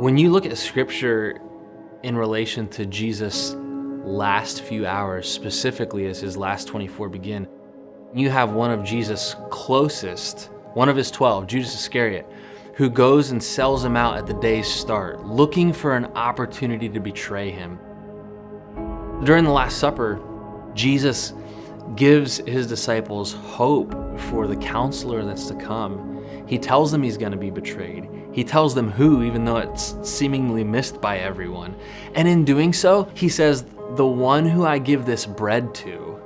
When you look at scripture in relation to Jesus' last few hours, specifically as his last 24 begin, you have one of Jesus' closest, one of his 12, Judas Iscariot, who goes and sells him out at the day's start, looking for an opportunity to betray him. During the Last Supper, Jesus gives his disciples hope for the counselor that's to come. He tells them he's going to be betrayed. He tells them who, even though it's seemingly missed by everyone. And in doing so, he says, the one who I give this bread to.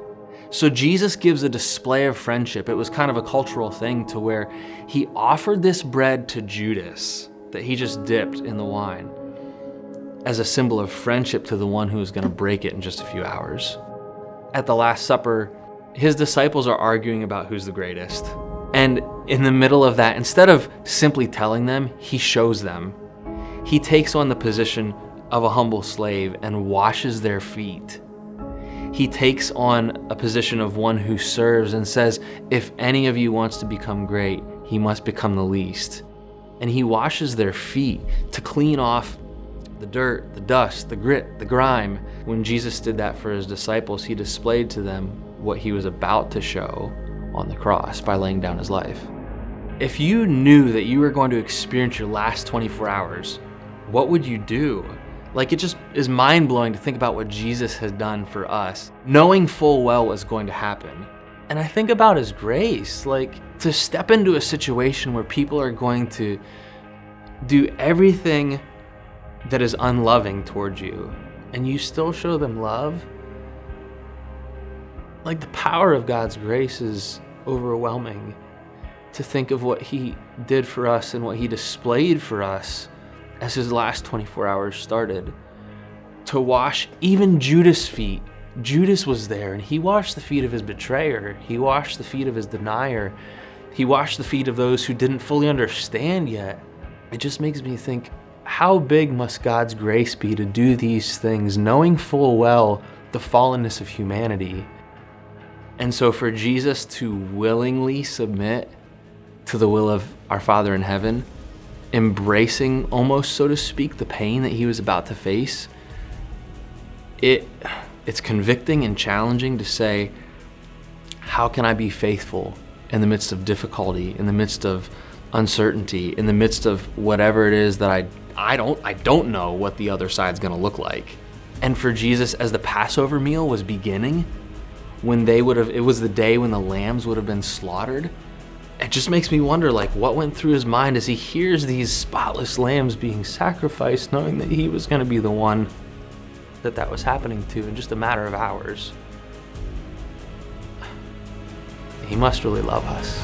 So Jesus gives a display of friendship. It was kind of a cultural thing to where he offered this bread to Judas that he just dipped in the wine as a symbol of friendship to the one who is going to break it in just a few hours. At the Last Supper, his disciples are arguing about who's the greatest. And in the middle of that, instead of simply telling them, he shows them. He takes on the position of a humble slave and washes their feet. He takes on a position of one who serves and says, if any of you wants to become great, he must become the least. And he washes their feet to clean off the dirt, the dust, the grit, the grime. When Jesus did that for his disciples, he displayed to them what he was about to show on the cross by laying down his life. If you knew that you were going to experience your last 24 hours, what would you do? Like, it just is mind-blowing to think about what Jesus has done for us, knowing full well what's going to happen. And I think about his grace, like to step into a situation where people are going to do everything that is unloving towards you, and you still show them love. Like, the power of God's grace is overwhelming. To think of what he did for us and what he displayed for us as his last 24 hours started. To wash even Judas' feet. Judas was there and he washed the feet of his betrayer. He washed the feet of his denier. He washed the feet of those who didn't fully understand yet. It just makes me think, how big must God's grace be to do these things, knowing full well the fallenness of humanity? And so for Jesus to willingly submit to the will of our Father in heaven, embracing almost, so to speak, the pain that he was about to face, it's convicting and challenging to say, how can I be faithful in the midst of difficulty, in the midst of uncertainty, in the midst of whatever it is that I don't know what the other side's gonna look like. And for Jesus, as the Passover meal was beginning, it was the day when the lambs would have been slaughtered. It just makes me wonder, like, what went through his mind as he hears these spotless lambs being sacrificed, knowing that he was gonna be the one that was happening to in just a matter of hours. He must really love us.